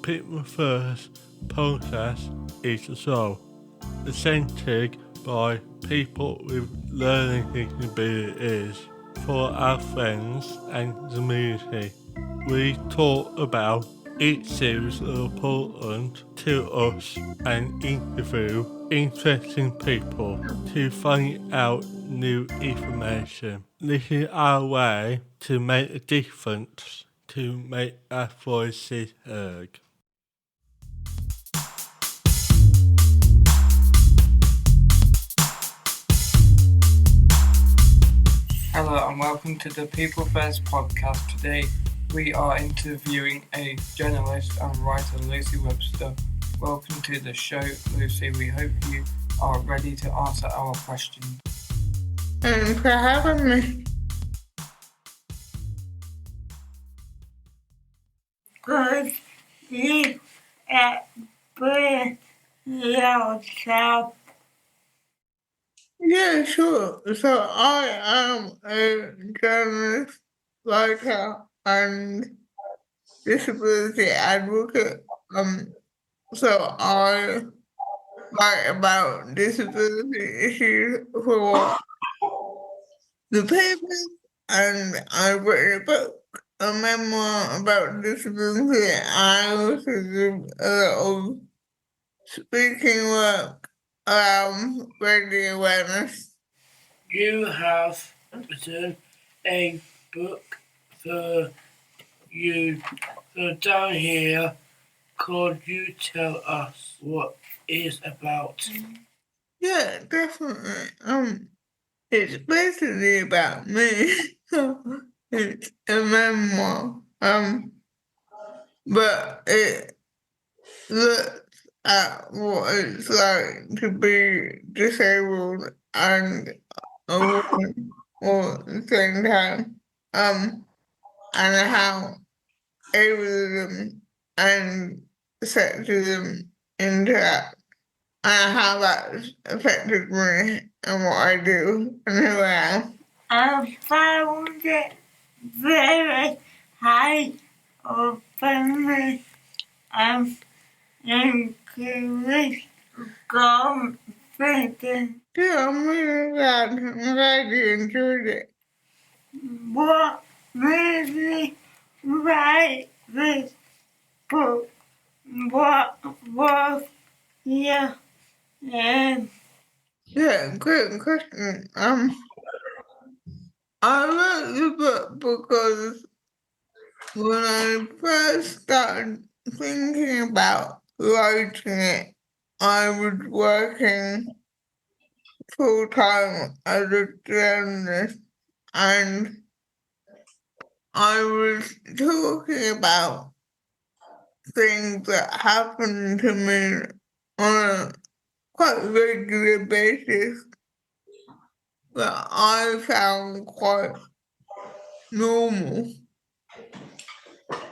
People First podcast is a show presented by people with learning disabilities for our friends and community. We talk about issues that are important to us and interview interesting people to find out new information. This is our way to make a difference, to make our voices heard. Hello and welcome to the People First podcast. Today we are interviewing a journalist and writer, Lucy Webster. Welcome to the show, Lucy. We hope you are ready to answer our questions. Thanks for having me. Could you explain yourself? Yeah, sure. So I am a journalist, writer, and disability advocate. So I write about disability issues for the papers, and I wrote a book, a memoir about disability. I also do a lot of speaking work around raising awareness. You have written a book for you. So down here, could you tell us what it's about? Yeah, definitely. It's basically about me. It's a memoir. But it looks at what it's like to be disabled and a woman all at the same time. And how ableism and sexism interact, and how that's affected me and what I do and who I am. I found it very high openly and increased confidence. Yeah, I'm really glad. I'm glad you enjoyed it. What made me write this book? What was your name? Yeah, great question. I wrote the book because when I first started thinking about writing it, I was working full time as a journalist, and I was talking about things that happen to me on a quite regular basis that I found quite normal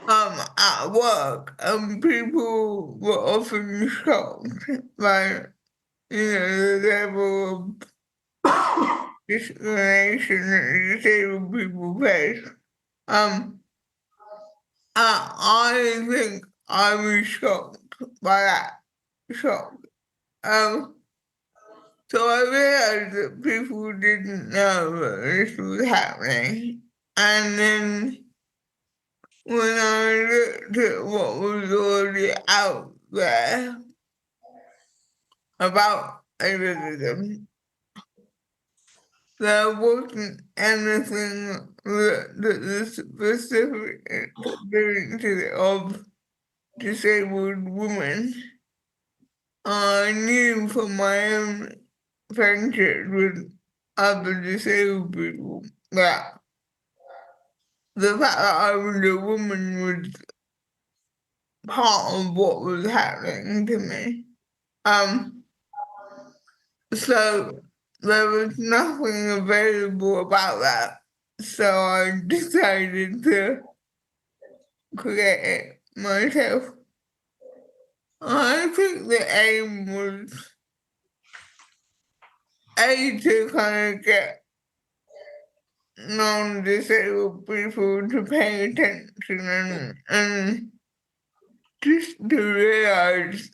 at work, and people were often shocked by the level of discrimination that disabled people face. I think I was shocked by that shock. So I realized that people didn't know that this was happening. And then when I looked at what was already out there about ableism, there wasn't anything that the specific experiences of disabled women. I knew from my own friendships with other disabled people that the fact that I was a woman was part of what was happening to me. So there was nothing available about that. So I decided to create it myself. I think the aim was to kind of get non-disabled people to pay attention and just to realise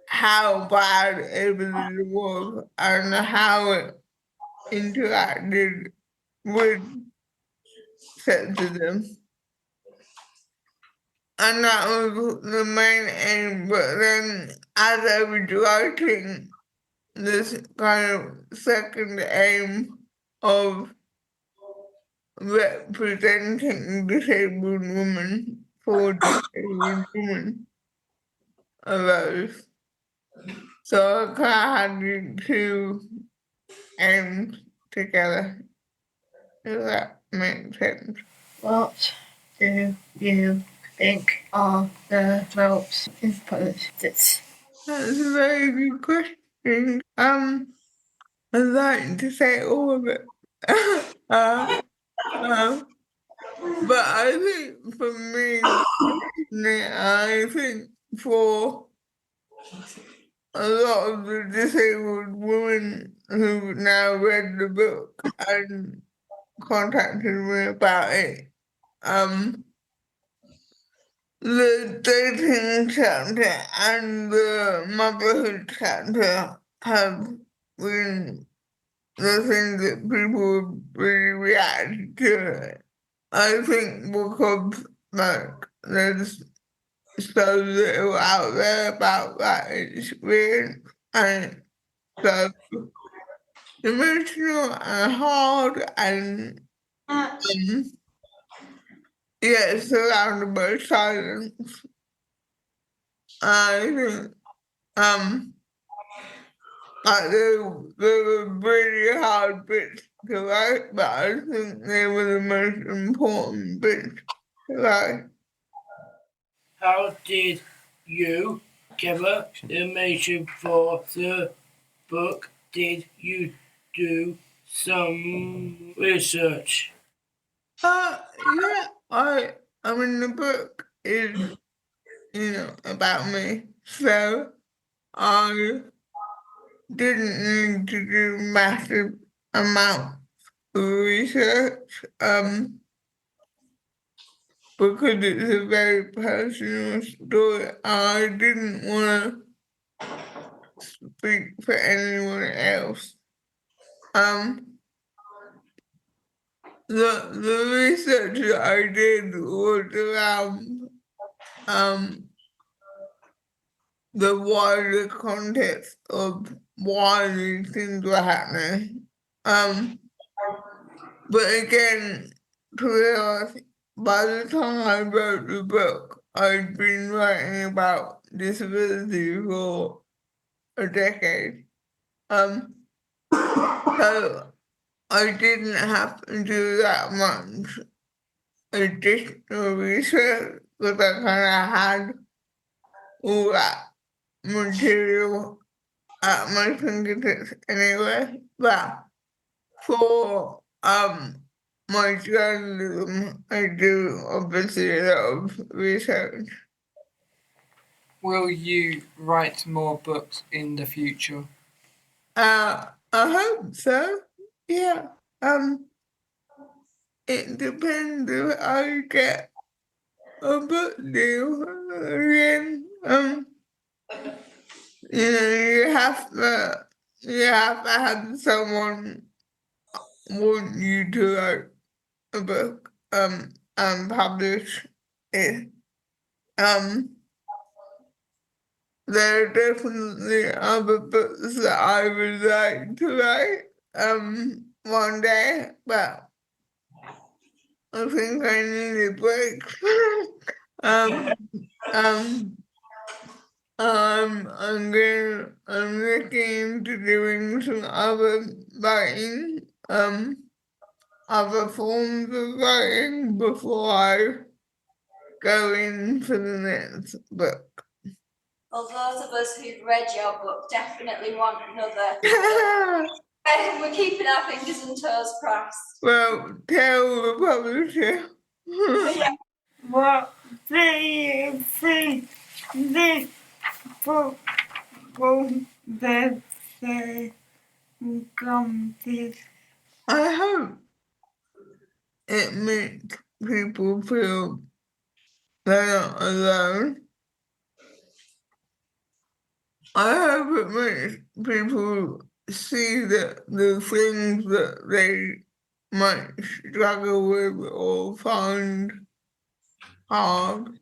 how bad everything was and how it interacted with sexism. And that was the main aim, but then as I was writing this kind of second aim of representing disabled women for disabled women arose. So I kind of had the two aims together, if that makes sense. What do you think are the most important? That's a very good question. I'd like to say all of it. But I think for me, I think for a lot of the disabled women who've now read the book and contacted me about it, the dating chapter and the motherhood chapter have been the things that people really react to. I think because like there's so little out there about that experience and so emotional and hard and yet surrounded by silence. I think like they were really hard bits to write, but I think they were the most important bits to write. How did you gather information for the book? Did you do some research? Yeah, I mean the book is, about me, so I didn't need to do massive amounts of research, because it's a very personal story. I didn't want to speak for anyone else. The research that I did was around the wider context of why these things were happening. But again, to be honest, by the time I wrote the book, I'd been writing about disability for a decade. So I didn't have to do that much additional research because I kind of had all that material at my fingertips anyway. But for my journalism, I do obviously a lot of research. Will you write more books in the future? I hope so. Yeah. It depends if I get a book deal again. You have to have someone want you to write a book and publish it. There are definitely other books that I would like to write one day, but I think I need a break. um, I'm looking into doing some other writing, other forms of writing before I go in for the next book. Well, those of us who've read your book definitely want another. We're keeping our fingers and toes crossed. Well, tell the publisher. What do you think this book will be accomplished? I hope it makes people feel they're not alone I hope it makes people see that the things that they might struggle with or find hard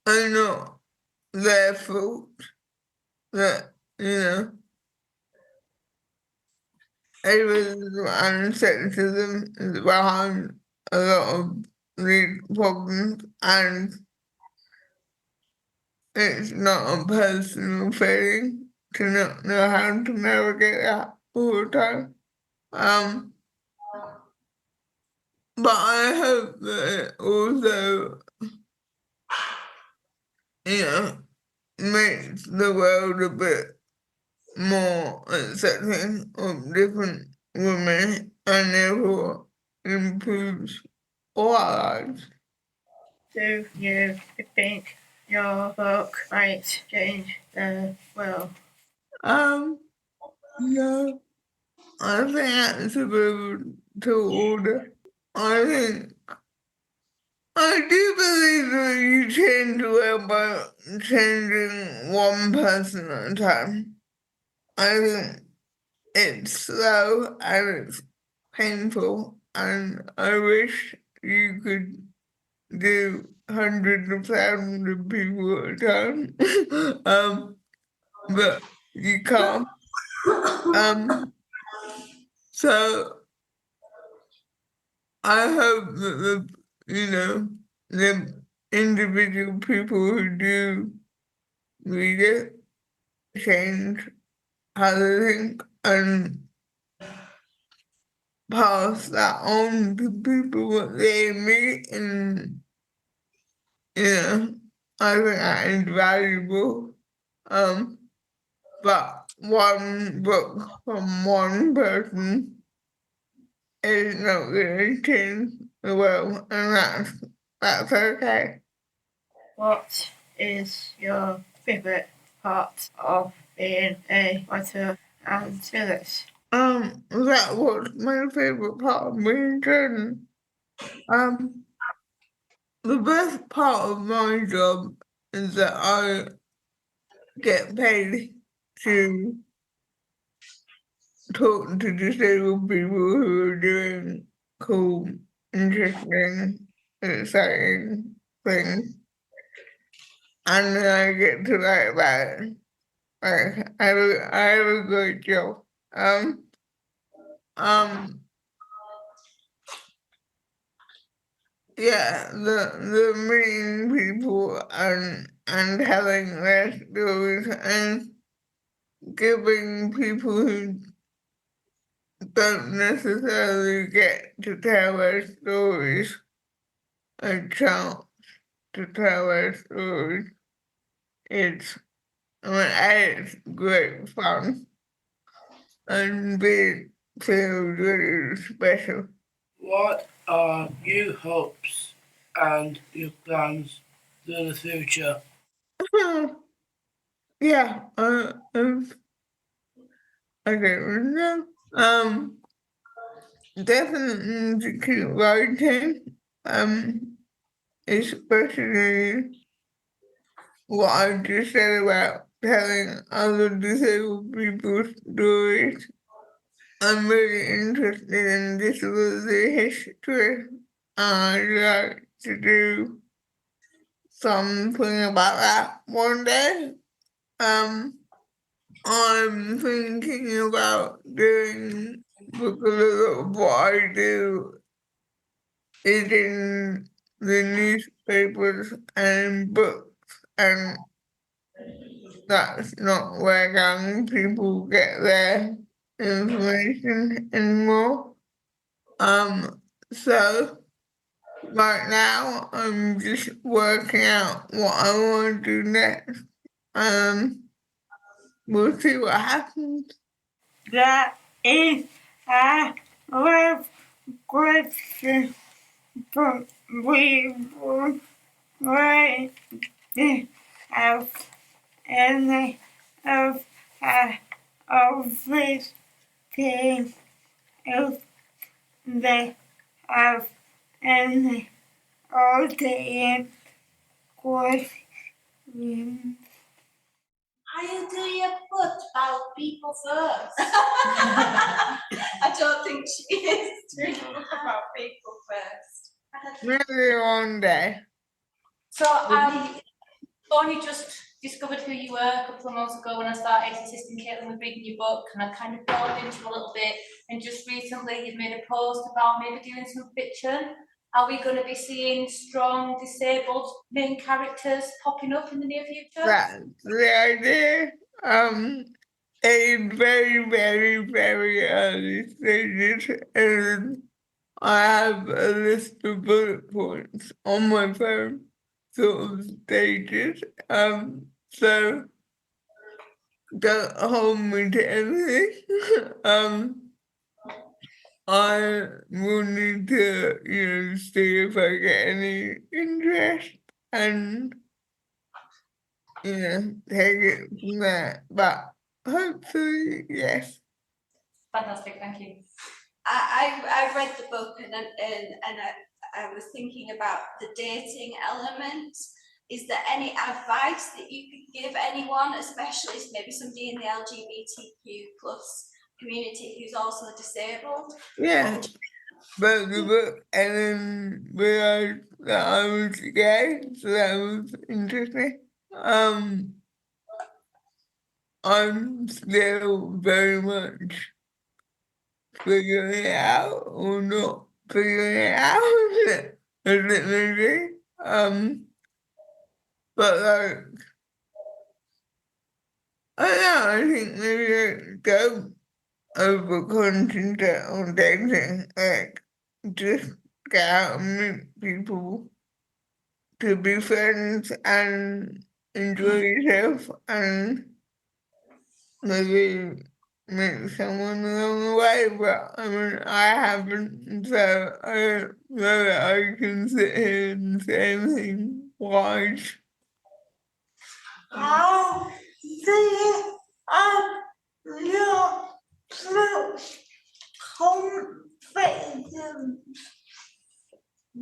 are not their fault. That, ableism and sexism is behind a lot of these problems, and it's not a personal feeling to not know how to navigate that all the time. But I hope that it also, you know, makes the world a bit more accepting of different women and therefore improves all our lives. Do you think your book might change the world? No, I think that's a bit too order. I think I do believe that you change the world by changing one person at a time. I think it's slow and it's painful, and I wish you could do hundreds of thousands of people at a time. But you can't. So I hope that the individual people who do read it change how they think and pass that on to people that they meet, and I think that is valuable. But one book from one person is not going to change the world, and that's okay. What is your favourite part of being a writer and journalist? That was my favorite part of being journalist. The best part of my job is that I get paid to talk to disabled people who are doing cool, interesting, exciting things, and then I get to write about it. Like, I have a great job. Um, um, yeah, the meeting people and having their stories and giving people who don't necessarily get to tell their stories a chance to tell their stories. It's, it's great fun and it feels really special. What are your hopes and your plans for the future? Yeah, I don't know. Definitely to keep writing. Especially what I just said about telling other disabled people's stories. I'm really interested in disability history. I'd like to do something about that one day. Um, I'm thinking about doing, because a lot of what I do is in the newspapers and books, and that's not where young people get their information anymore. So right now I'm just working out what I want to do next. Um, we'll see what happens. That is a love question, but we would like to have any of this team if they have any audience questions. Are you doing a book about people first? I don't think she is doing a book about people first. Maybe one day. So I only just discovered who you were a couple of months ago when I started assisting Caitlin with reading your book, and I kind of delved into a little bit, and just recently you've made a post about maybe doing some fiction. Are we going to be seeing strong disabled main characters popping up in the near future? That's the idea. It's very, very, very early stages, and I have a list of bullet points on my phone, sort of stages. So don't hold me to anything. I will need to, see if I get any interest and, take it from there. But hopefully, yes. Fantastic, thank you. I read the book and I was thinking about the dating element. Is there any advice that you could give anyone, especially maybe somebody in the LGBTQ plus community who's also disabled? Yeah. But the book and then realized that I was gay, so that was interesting. I'm still very much figuring it out or not figuring it out. As it may be. But like, I don't know, I think maybe I don't over-concentrate on dating, like, just get out and meet people to be friends and enjoy yourself and maybe meet someone along the way, but I mean, I haven't, so I don't know that I can sit here and say anything wise. How do you your confidence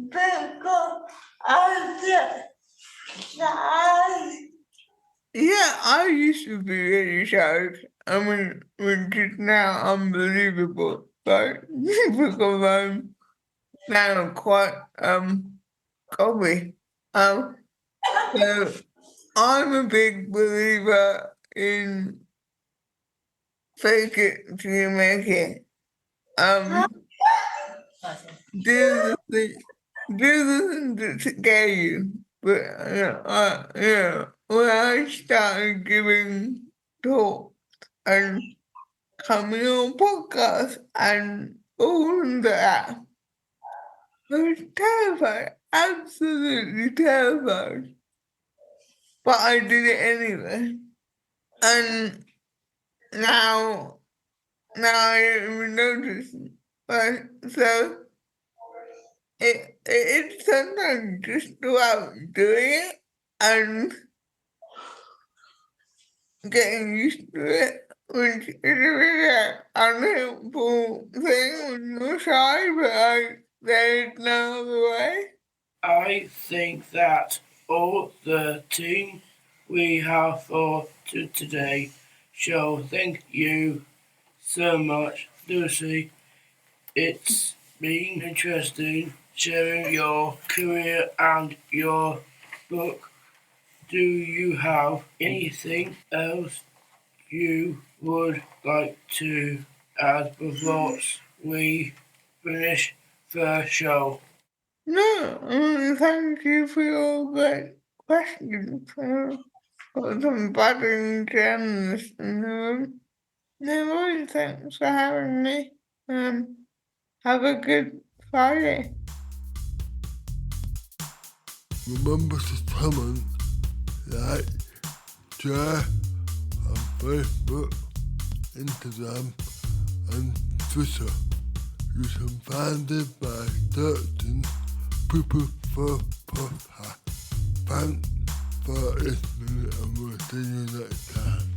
because of the size? Yeah, I used to be really shy. I mean, which is now unbelievable, but because I'm now quite cocky. So I'm a big believer in fake it till you make it. Do the thing that scare you. But when I started giving talks and coming on podcasts and all of that, I was terrified, absolutely terrified. But I did it anyway. And now I don't even notice. But so it's sometimes just about doing it and getting used to it, which is a really unhelpful thing when you're shy, but there's no other way. I think that all the team we have for today show. Thank you so much, Lucy. It's been interesting sharing your career and your book. Do you have anything else you would like to add before we finish the show? No, thank you for your great questions. Got some budding journalists in the room. No worries, thanks for having me. Have a good Friday. Remember to comment, like, share on Facebook, Instagram and Twitter. You can find it by searching People for Podcast. Thanks for listening and we'll see you next time.